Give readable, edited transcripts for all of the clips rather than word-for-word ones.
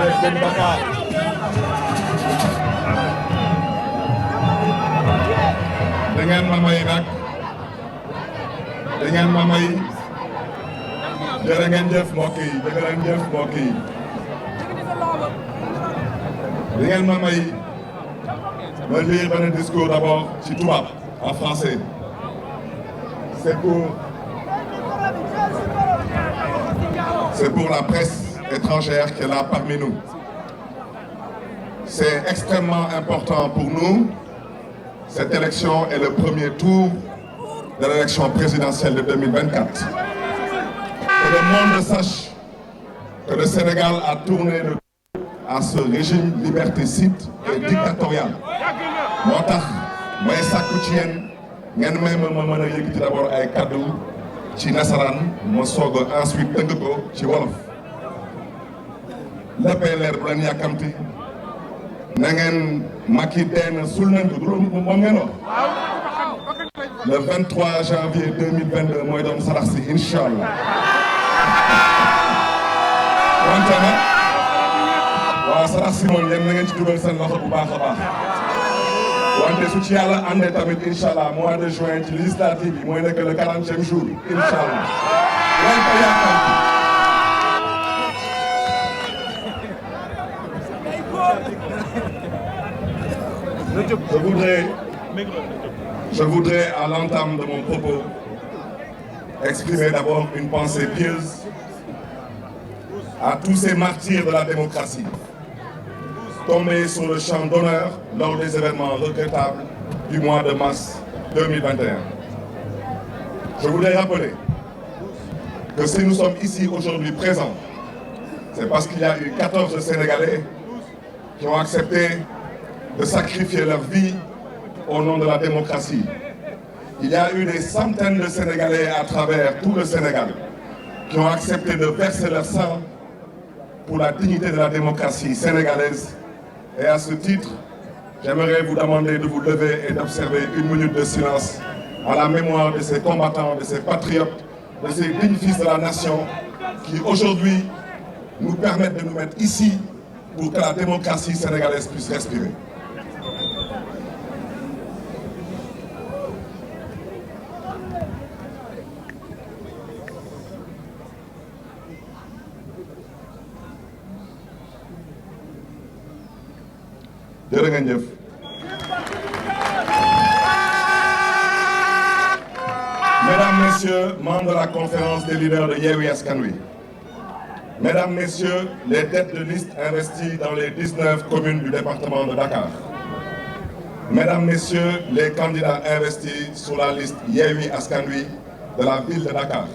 salaamaaleykum Dakar. da ngeen ma may nag da ngeen ma may jërë ngeen jëf mbokk yi jërë ngeen jëf mbokk yi da ngeen ma may ma lire benn discours d'abord ci tubaab en français c'est pour la presse étrangère qui est là parmi nous. C'est extrêmement important pour nous. Cette élection est le premier tour de l'élection présidentielle de 2024. Que le monde sache que le Sénégal a tourné le dos à ce régime liberticide et dictatorial. moo tax may sàkku ci yéen ngeen may ma mën a yëkkati d'abord ay kaddu ci nasaraan ma soog a ensuite tënk ko ci wolof. léppay leer bu leen yàkkamti na ngeen Macky dee na sul nañ ko du moom ngeen wax. le 23 janvier 2022 mooy doon sarax si incha allah. wante nag waaw sarax si moom yéen na ngeen ci dugal seen loxo bu baax a baax. wante su ci yàlla àndee tamit incha allah mois de juin ci législative yi mooy nekk le 40e jour incha allah. leen ko yàkkamti. Je voudrais, à l'entame de mon propos, exprimer d'abord une pensée pieuse à tous ces martyrs de la démocratie, tombés sur le champ d'honneur lors des événements regrettables du mois de mars 2021. Je voudrais rappeler que si nous sommes ici aujourd'hui présents, c'est parce qu'il y a eu 14 Sénégalais qui ont accepté de sacrifier leur vie au nom de la démocratie. Il y a eu des centaines de Sénégalais à travers tout le Sénégal qui ont accepté de verser leur sang pour la dignité de la démocratie sénégalaise. Et à ce titre, j'aimerais vous demander de vous lever et d'observer une minute de silence à la mémoire de ces combattants, de ces patriotes, de ces dignes fils de la nation qui aujourd'hui nous permettent de nous mettre ici pour que la démocratie sénégalaise puisse respirer. jërë ngeen jëf. Mesdames, Messieurs, membres de la conférence des leaders de Yewwi Askan Wi. Mesdames, Messieurs, les têtes de liste investies dans les 19 communes du département de Dakar. Mesdames, Messieurs, les candidats investis sur la liste Yewwi Askan Wi de la ville de Dakar.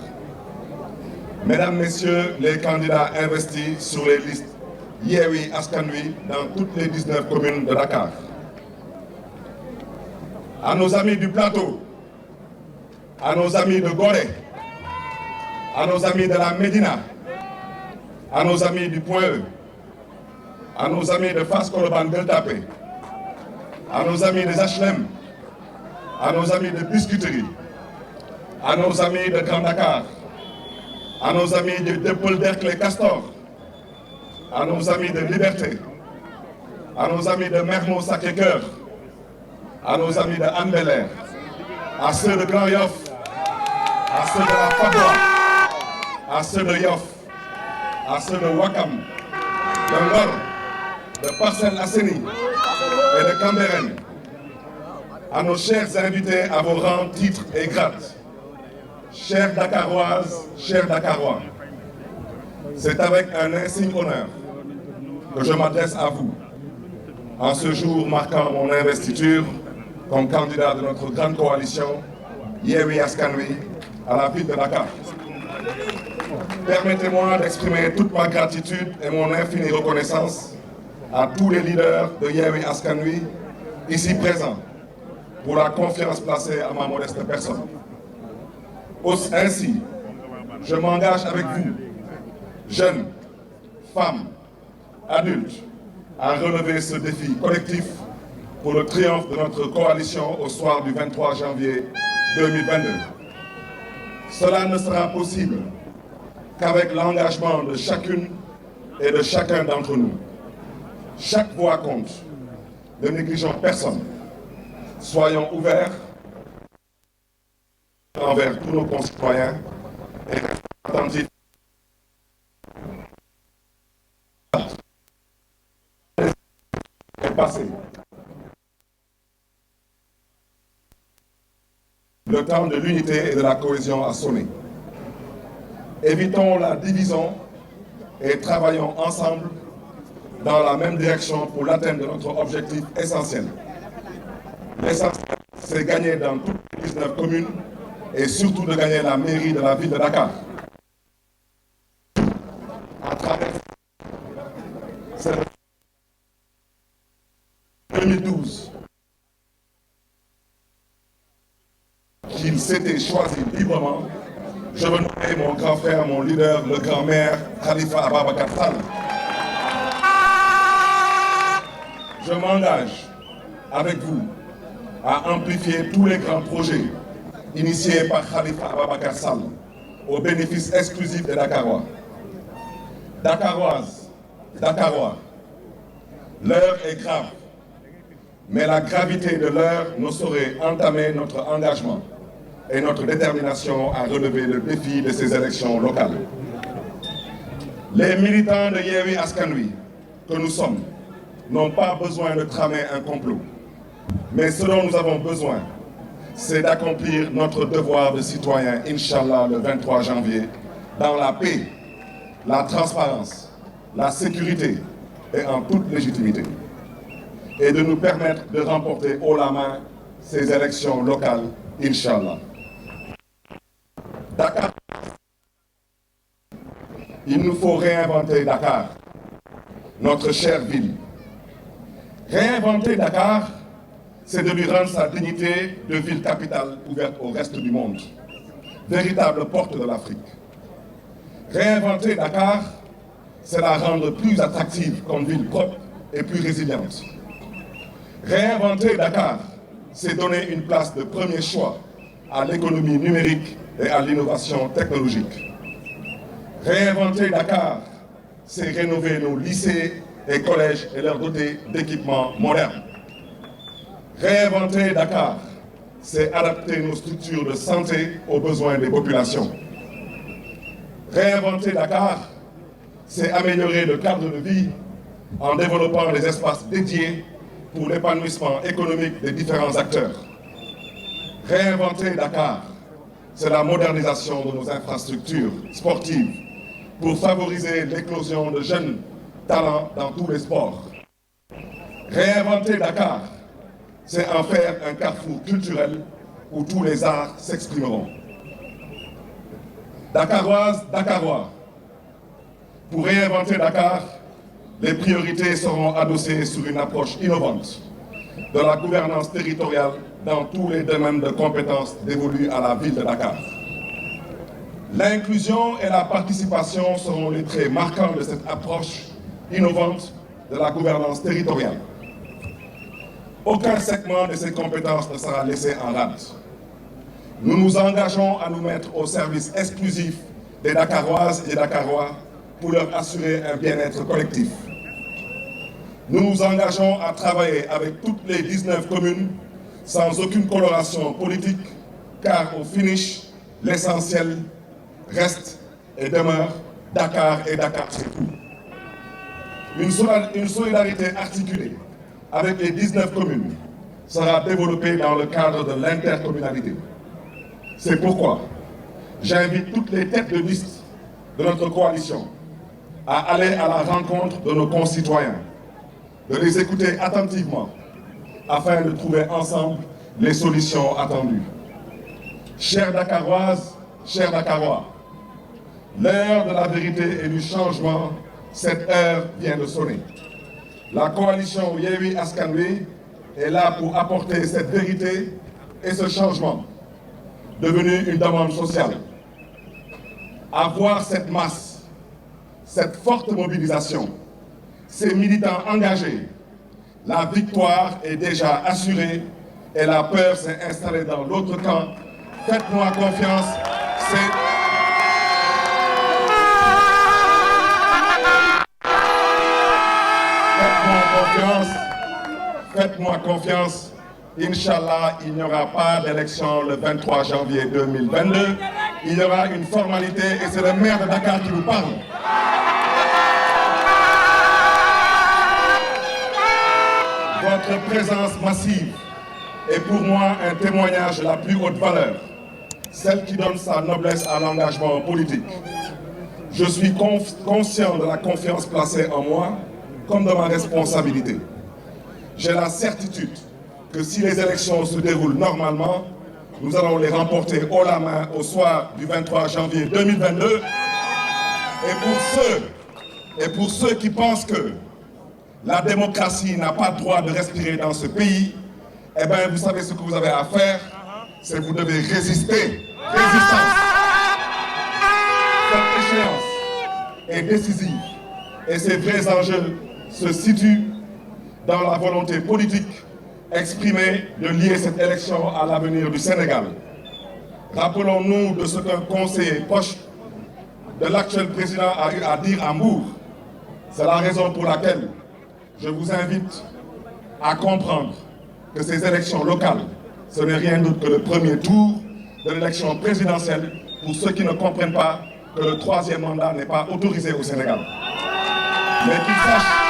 Mesdames, Messieurs, les candidats investis sur les listes Yewwi Askan Wi dans toutes les 19 communes de Dakar. À nos amis du plateau, à nos amis de Gorée, à nos amis de la Médina, à nos amis du Point E, à nos amis de Fass Colobane Gueule Tapée, à nos amis des HLM, à nos amis de Biscuiterie, à nos amis de Grand Dakar, à nos amis de Dieuppeul Derklé Castor, à nos amis de Liberté, à nos amis de Mermoz Sacré-Cœur, à nos amis de Hann Bel-Air, à ceux de Grand Yoff, à ceux de la Padoua, à ceux de Yoff, à ceux de Ouakam, de Ngor, de Parcelles Assainies et de Cambérène, à nos chers invités à vos rangs, titres et grades, chères Dakaroises, chers Dakarois, c'est avec un insigne honneur que je m'adresse à vous en ce jour marquant mon investiture comme candidat de notre grande coalition Yewwi Askan Wi à la ville de Dakar. Permettez-moi d'exprimer toute ma gratitude et mon infinie reconnaissance à tous les leaders de Yewwi Askan Wi ici présents pour la confiance placée à ma modeste personne. Ainsi, je m'engage avec vous, jeunes, femmes, adultes, à relever ce défi collectif pour le triomphe de notre coalition au soir du 23 janvier 2022. Cela ne sera possible qu'avec l'engagement de chacune est de chacun d'entre nous. Chaque voix compte. Ne négligeons personne. Soyons ouverts envers tous nos concitoyens et attentifs. Est passé. Le temps de l'unité et de la cohésion a sonné. Évitons la division et travaillons ensemble dans la même direction pour l'atteinte de notre objectif essentiel. L'essentiel, c'est gagner dans toutes les 19 communes et surtout de gagner la mairie de la ville de Dakar. À travers cette 2012, qu'il s'était choisi librement, je veux nommer mon grand frère, mon leader, le grand-maire Khalifa Ababacar Sall. Je m'engage avec vous à amplifier tous les grands projets initiés par Khalifa Ababacar Sall au bénéfice exclusif des Dakarois. Dakaroises, Dakarois, l'heure est grave, mais la gravité de l'heure ne saurait entamer notre engagement et notre détermination à relever le défi de ces élections locales. Les militants de Yewwi Askan Wi que nous sommes n'ont pas besoin de tramer un complot. Mais ce dont nous avons besoin, c'est d'accomplir notre devoir de citoyen, Inch'Allah, le 23 janvier, dans la paix, la transparence, la sécurité et en toute légitimité. Et de nous permettre de remporter haut la main ces élections locales, Inch'Allah. Dakar. Il nous faut réinventer Dakar, notre chère ville. Réinventer Dakar, c'est de lui rendre sa dignité de ville capitale ouverte au reste du monde, véritable porte de l'Afrique. Réinventer Dakar, c'est la rendre plus attractive comme ville propre et plus résiliente. Réinventer Dakar, c'est donner une place de premier choix à l'économie numérique et à l'innovation technologique. Réinventer Dakar, c'est rénover nos lycées et collèges et leur doter d'équipements modernes. Réinventer Dakar, c'est adapter nos structures de santé aux besoins des populations. Réinventer Dakar, c'est améliorer le cadre de vie en développant des espaces dédiés pour l'épanouissement économique des différents acteurs. Réinventer Dakar, c'est la modernisation de nos infrastructures sportives pour favoriser l'éclosion de jeunes talents dans tous les sports. Réinventer Dakar, c'est en faire un carrefour culturel où tous les arts s'exprimeront. Dakaroises, Dakarois, pour réinventer Dakar, les priorités seront adossées sur une approche innovante de la gouvernance territoriale dans tous les domaines de compétences dévolus à la ville de Dakar. L'inclusion et la participation seront les traits marquants de cette approche innovante de la gouvernance territoriale. Aucun segment de ces compétences ne sera laissé en rade. Nous nous engageons à nous mettre au service exclusif des Dakaroises et Dakarois pour leur assurer un bien-être collectif. Nous nous engageons à travailler avec toutes les 19 communes sans aucune coloration politique, car au finish, l'essentiel reste et demeure Dakar et Dakar, c'est tout. Une solidarité articulée avec les 19 communes sera développée dans le cadre de l'intercommunalité. C'est pourquoi j'invite toutes les têtes de liste de notre coalition à aller à la rencontre de nos concitoyens, de les écouter attentivement afin de trouver ensemble les solutions attendues. Chères Dakaroises, chers Dakarois, l'heure de la vérité et du changement, cette heure vient de sonner. La coalition Yewwi Askan Wi est là pour apporter cette vérité et ce changement, devenu une demande sociale. À voir cette masse, cette forte mobilisation, ces militants engagés, la victoire est déjà assurée et la peur s'est installée dans l'autre camp. Faites-moi confiance, c'est... faites-moi confiance. Inch'Allah, il n'y aura pas d'élection le 23 janvier 2022. Il y aura une formalité et c'est le maire de Dakar qui vous parle. Votre présence massive est pour moi un témoignage de la plus haute valeur, celle qui donne sa noblesse à l'engagement politique. Je suis conscient de la confiance placée en moi comme de ma responsabilité. J'ai la certitude que si les élections se déroulent normalement, nous allons les remporter haut la main au soir du 23 janvier 2022. Et pour ceux qui pensent que la démocratie n'a pas le droit de respirer dans ce pays, eh bien, vous savez ce que vous avez à faire, c'est que vous devez résister. Résistance. Cette échéance est décisive et ces vrais enjeux se situent dans la volonté politique exprimée de lier cette élection à l'avenir du Sénégal. Rappelons-nous de ce qu'un conseiller proche de l'actuel président a eu à dire à Mbour. C'est la raison pour laquelle je vous invite à comprendre que ces élections locales, ce n'est rien d'autre que le premier tour de l'élection présidentielle pour ceux qui ne comprennent pas que le troisième mandat n'est pas autorisé au Sénégal. Mais qu'ils sachent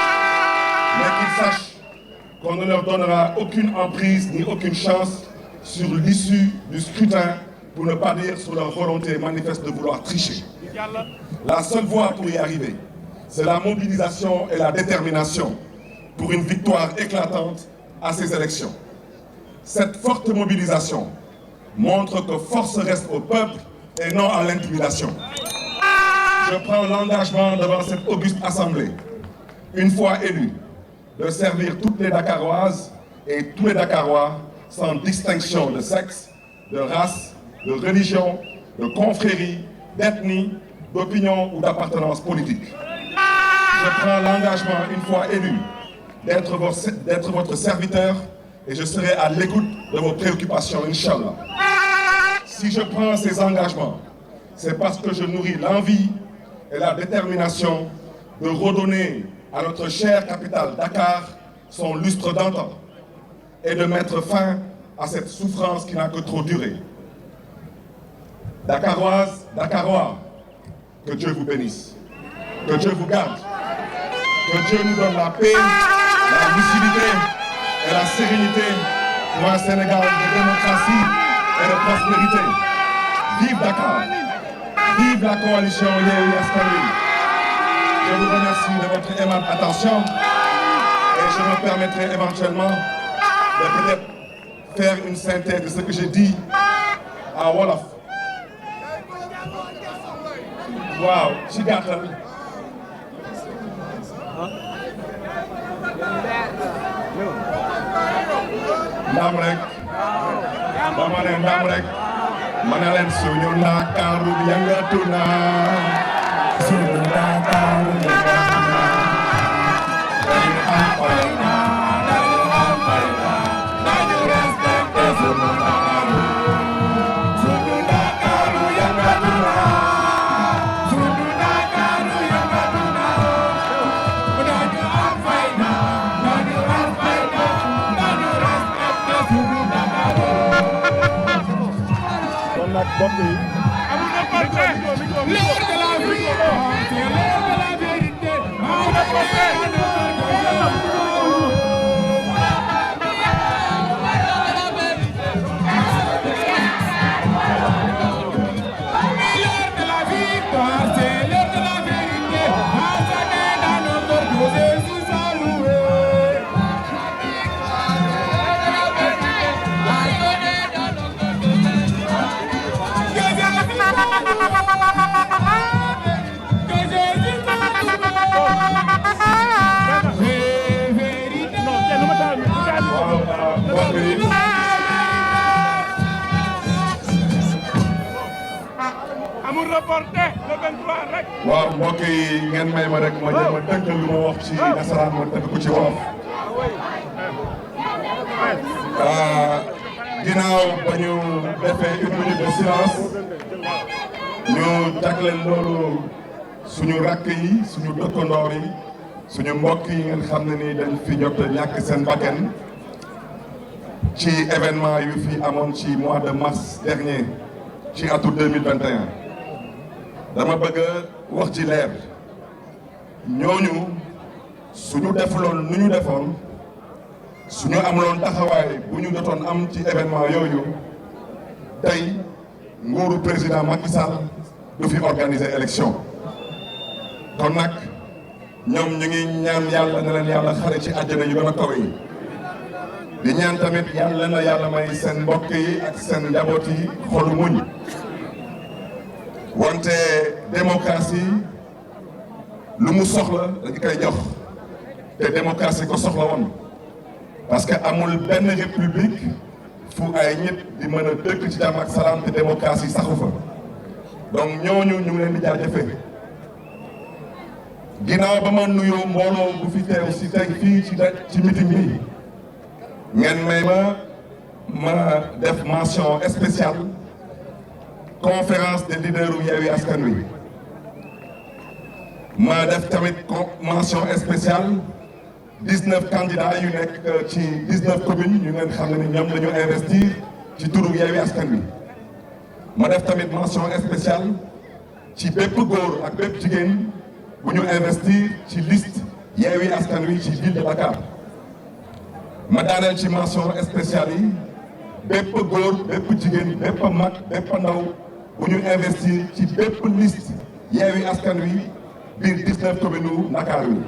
qu'on ne leur donnera aucune emprise ni aucune chance sur l'issue du scrutin, pour ne pas dire sur leur volonté manifeste de vouloir tricher. La seule voie pour y arriver, c'est la mobilisation et la détermination pour une victoire éclatante à ces élections. Cette forte mobilisation montre que force reste au peuple et non à l'intimidation. Je prends l'engagement devant cette auguste assemblée, une fois élu, de servir toutes les Dakaroises et tous les Dakarois sans distinction de sexe, de race, de religion, de confrérie, d'ethnie, d'opinion ou d'appartenance politique. Je prends l'engagement, une fois élu, d'être votre serviteur et je serai à l'écoute de vos préoccupations, Inch'Allah. Si je prends ces engagements, c'est parce que je nourris l'envie et la détermination de redonner à notre chère capitale Dakar son lustre d'antan et de mettre fin à cette souffrance qui n'a que trop duré. Dakaroises, Dakarois, que Dieu vous bénisse, que Dieu vous garde, que Dieu nous donne la paix, la lucidité et la sérénité pour un Sénégal de démocratie et de prospérité. Vive Dakar, vive la coalition Yewwi Askan Wi. Je vous remercie de votre aimable attention et je me permettrai éventuellement de peut-être faire une synthèse de ce que j'ai dit à Wolof. Waaw ci gàttal ndam rek dama ne ndam rek ma ne leen suñu Ndakaaru yëngatu na suñu Ndakaaru yëngatu na dañu am fayda dañu respecté suñu Ndakaaru suñu Ndakaaru yëngatu na suñu Ndakaaru yëngatu na dañu am fayda dañu respecté suñu Ndakaaru. Kon nag mbokk yi l'heure de la vie, c'est l'heure de la vérité. waaw mbokk yi ngeen may ma rek ma jéem a tënk lu ma wax ci nasaraan ma tënk ko ci wolof. ginnaaw ba ñu defee une minute de silence ñu jagleel loolu suñu rakk yi suñu dëkkandoor yi suñu mbokk yi ngeen xam ne ni dañ fi jot a ñàkk seen bakkan ci événement yu fi amoon ci mois de mars dernier ci atum 2021 dama bëgg wax ci leer ñooñu suñu defuloon nu ñu defoon suñu amuloon taxawaay bu ñu doon am ci événement yooyu tey nguuru président Macky Sall du fi organiser élection kon nag ñoom ñu ngi ñaan yàlla na leen yàlla xare ci àjjana yu gën a kawe yi di ñaan tamit yàlla na yàlla may seen mbokk yi ak seen njaboot yi xolu muñ wante démocratie lu mu soxla dañu koy jox te démocratie ko soxla woon parce que amul benn république fu ay nit di mën a dëkk ci jàmm ak salaam te démocratie saxu fa donc ñooñu ñu ngi leen di jaajëfee ginnaaw ba ma nuyoo mbooloo bu fi teew si tey fii ci meeting bi ngeen may ma def mention spéciale conférence des leaders u Yewwi Askan Wi ma def tamit mention spéciale 19 candidats yu nekk ci 19 communes ñu ngeen xam ne ni ñoom dañu investir ci turu Yewwi Askan Wi ma def tamit mention spéciale ci bépp góor ak bépp jigéen bu ñu investir ci liste Yewwi Askan Wi ci ville de Dakar ma daaneel ci mention spéciale yi bépp góor bépp jigéen bépp mag bépp ndaw bu ñu investir ci bépp liste Yewwi Askan Wi biir 19 communes u Ndakaaru yi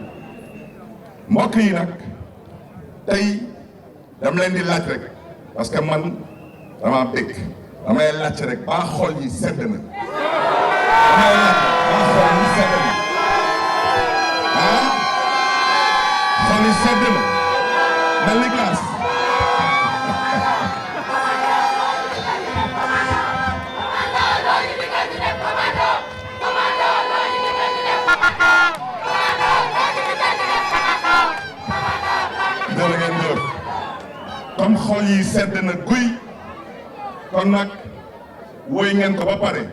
mbokk yi nag tey dama leen di laaj rek parce que man dama bëgg damay laaj rek ba xol yi sedd na damay laaj ba xol yi sedd na xol yi sedd na mel ni glace comme xol yi sedd na guy kon nag woy ngeen ko ba pare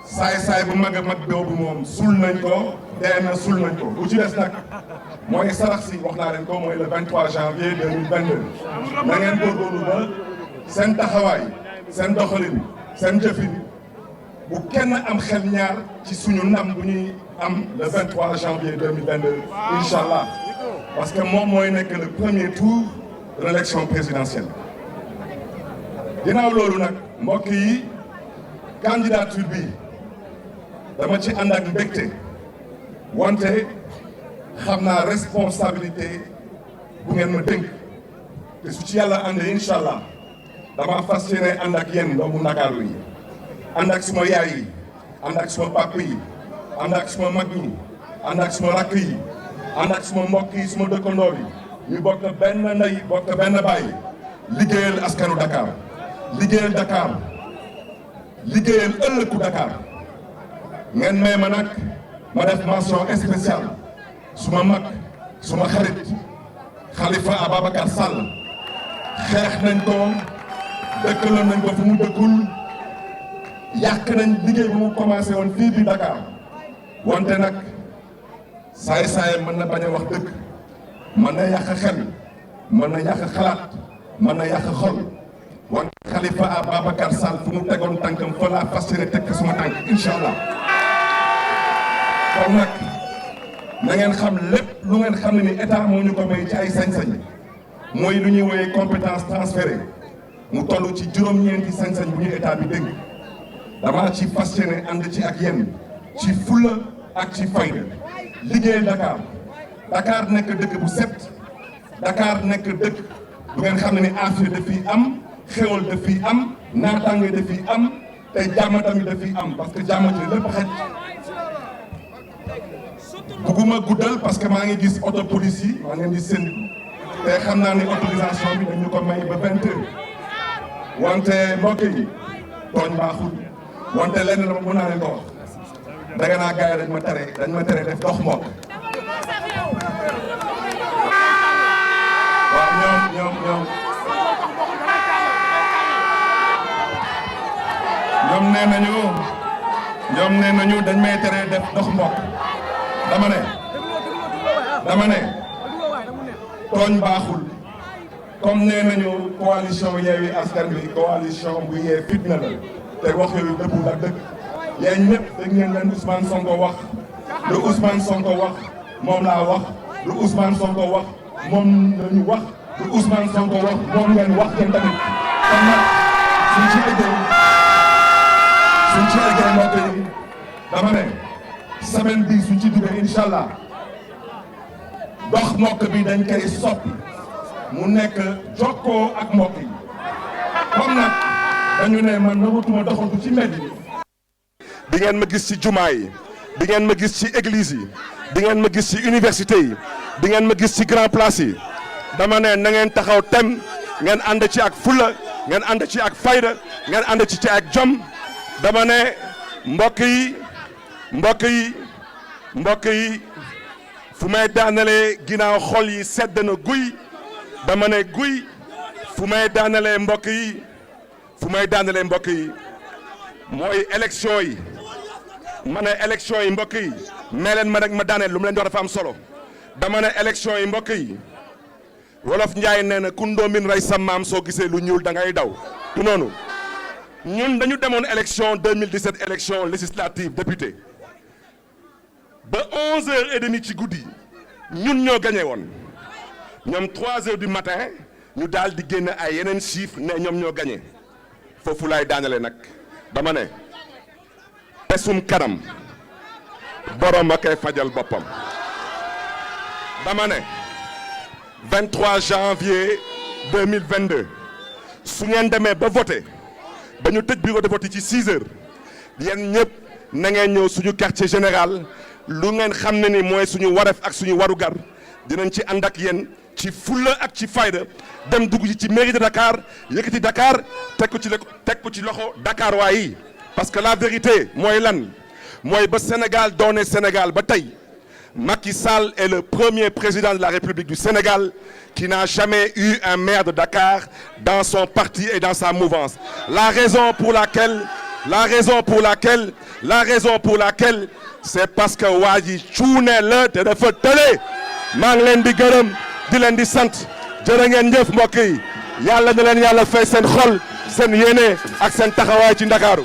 saay-saay bu mag a mag boobu moom sul nañ ko dee na sul nañ ko bu ci des nag mooy sarax si wax naa leen ko mooy le 23 janvier 2022 na ngeen góorgóorlu ba seen taxawaay seen doxalin seen jëfin bu kenn am xel ñaar ci suñu ndam bu ñuy am le 23 janvier 2022 incha allah parce que moom mooy nekk le premier tour de l'élection présidentielle ginnaaw loolu nag mbokk yi candidature bi dama ci ànd ak mbégte wante xam naa responsabilité bu ngeen ma dénk te su ci yàlla àndee incha allah dama fas yéene ànd ak yéen doomu Ndakaaru yi ànd ak suma yaay yi ànd ak suma papa yi ànd ak suma mag ñi ànd ak suma rakk yi ànd ak suma mbokk yi suma dëkkandoor yi ñu bokk benn ndey bokk benn baay liggéeyal askanu Dakar liggéeyal Dakar liggéeyal ëllëgu Dakar ngeen may ma nag ma def mention spéciale suma mag suma xarit Khalifa Ababacar Sall xeex nañ ko dëkkaloon nañ ko fu mu dëkkul yàq nañ liggéey bu mu commencé woon fii bi Dakar wante nag saay-saay mën na bañ a wax dëgg mën na yàq xel mën na yàq xalaat mën na yàq xol wante Khalifa Ababacar Sall fu mu tegoon tànkam fa laa fas yéene teg suma tànk incha allah kon nag na ngeen xam lépp lu ngeen xam ne ni état moo ñu ko may ci ay sañ-sañ mooy lu ñuy woowee compétence transférée mu toll ci juróom-ñeenti sañ-sañ bu ñu état bi dégg dama ci fas yéene ànd ci ak yéen ci fulla ak ci fayda liggéeyal Dakar Dakar nekk dëkk bu set Dakar nekk dëkk bu ngeen xam ne ni affaire daf fi am xéwal daf fi am naataange daf fi am te jàmm tamit daf fi am parce que jàmm ci lépp xaj bugguma guddal parce que maa ngi gis auto police yi maa ngi gis seen te xam naa ni autorisation bi dañu ko may ba 20 heures wante mbokk yi tooñ baaxul wante lenn la mën naa leen ko wax danga naa gars yi dañ ma tere def dox mbokk waaw ñoom nee nañu dañ may tere def dox mbokk dama ne tooñ baaxul comme nee nañu coalition Yewwi Askan Wi coalition bu yee fitna la te wax yooyu dëppul ak dëgg yéen ñëpp dégg ngeen leen Ousmane Sonko wax lu Ousmane Sonko wax moom laa wax lu Ousmane Sonko wax moom la ñu wax lu Ousmane Sonko wax moom ngeen wax yéen tamit kon nag suñ ci eggee mbokk yi dama ne semaine bi suñ ci duggee incha allah dox mbokk bi dañ koy soppi mu nekk jokkoo ak mbokk yi comme nag dañu ne man nawatuma doxantu ci mbedd yi. di ngeen ma gis ci jumaa yi di ngeen ma gis ci église yi di ngeen ma gis ci université yi di ngeen ma gis ci grand place yi dama ne na ngeen taxaw tem ngeen ànd ci ak fulla ngeen ànd ci ak fayda ngeen ànd ci ak jom dama ne mbokk yi fu may daanalee ginnaaw xol yi sedd na guy dama ne guy fu may daanalee mbokk yi mooy élection yi ma ne élection yi mbokk yi mee leen ma rek ma daaneel lu mu leen di wax dafa am solo dama ne élection yi mbokk yi wolof Njaay nee na ku ndóomin rey sa maam soo gisee lu ñuul da ngay daw du noonu ñun dañu demoon élection 2017 élection législative député ba 11h30 ci guddi ñun ñoo gagné woon ñoom 3h du matin ñu daal di génn ay yeneen chiffres ne ñoom ñoo gagné foofu laay daanale nag dama ne pesum kanam borom a koy fajal boppam dama ne 23 janvier 2022 su ngeen demee ba voté ba ñu tëj bureau de vote ci 6h yéen ñëpp na ngeen ñëw suñu quartier général lu ngeen xam ne ni mooy suñu wareef ak suñu warugar dinañ ci ànd ak yéen ci fulla ak ci fayda dem dugg ci mairie de Dakar yëkkati Dakar teg ko ci loxo Dakar waa yi parce que la vérité mooy lan mooy ba Sénégal doone Sénégal ba tey Macky Sall est le premier président de la République du Sénégal qui n'a jamais eu un maire de Dakar dans son parti et dans sa mouvance. La raison pour laquelle c'est parce que waa ji cuune la te dafa tële maa ngi leen di gërëm di leen di sant jërë ngeen jëf mbokk yi yàlla na leen yàlla fay seen xol seen yéene ak seen taxawaay ci Ndakaaru